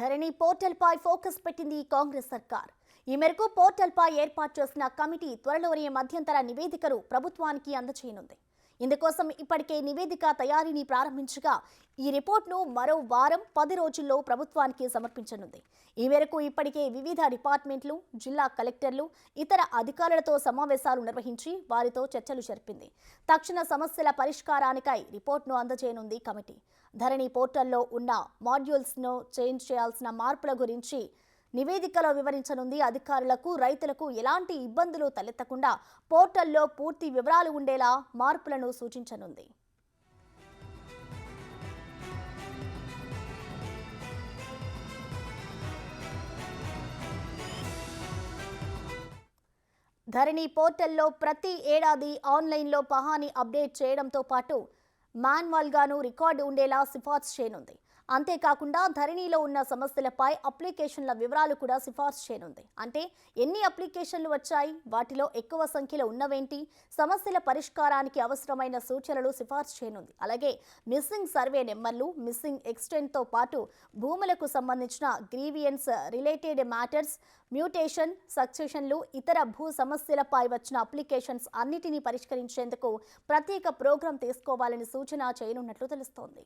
ధరణి పోర్టల్పై focus పెట్టింది కాంగ్రెస్ సర్కార్. ఈ మేరకు పోర్టల్పై ఏర్పాటు చేసిన కమిటీ త్వరలోనే మధ్యంతర నివేదికను ప్రభుత్వానికి అందజేయనుంది. ఇందుకోసం ఇప్పటికే నివేదిక తయారీని ప్రారంభించగా ఈ రిపోర్ట్ను మరో వారం 10 రోజుల్లో ప్రభుత్వానికి సమర్పించనుంది. ఈ మేరకు ఇప్పటికే వివిధ డిపార్ట్మెంట్లు, జిల్లా కలెక్టర్లు, ఇతర అధికారులతో సమావేశాలు నిర్వహించి వారితో చర్చలు జరిపింది. తక్షణ సమస్యల పరిష్కారానికై రిపోర్ట్ను అందజేయనుంది కమిటీ. ధరణి పోర్టల్లో ఉన్న మాడ్యూల్స్ను చేంజ్ చేయాల్సిన మార్పుల గురించి నివేదికలో వివరించనుంది. అధికారులకు, రైతులకు ఎలాంటి ఇబ్బందులు తలెత్తకుండా పోర్టల్లో పూర్తి వివరాలు ఉండేలా మార్పులను సూచించనుంది. ధరణి పోర్టల్లో ప్రతి ఏడాది ఆన్లైన్లో పహాని అప్డేట్ చేయడంతో పాటు మాన్యువల్గాను రికార్డు ఉండేలా సిఫార్సు చేయనుంది. అంతేకాకుండా ధరణిలో ఉన్న సమస్యలపై అప్లికేషన్ల వివరాలు కూడా సిఫార్సు చేయనుంది. అంటే ఎన్ని అప్లికేషన్లు వచ్చాయి, వాటిలో ఎక్కువ సంఖ్యలో ఉన్నవేంటి, సమస్యల పరిష్కారానికి అవసరమైన సూచనలు సిఫార్సు చేయనుంది. అలాగే మిస్సింగ్ సర్వే నెంబర్లు, మిస్సింగ్ ఎక్స్టెంట్తో పాటు భూములకు సంబంధించిన గ్రీవియన్స్ రిలేటెడ్ మ్యాటర్స్, మ్యూటేషన్, సక్సెషన్లు, ఇతర భూ సమస్యలపై వచ్చిన అప్లికేషన్స్ అన్నిటినీ పరిష్కరించేందుకు ప్రత్యేక ప్రోగ్రాం తీసుకోవాలని సూచన చేయనున్నట్లు తెలుస్తోంది.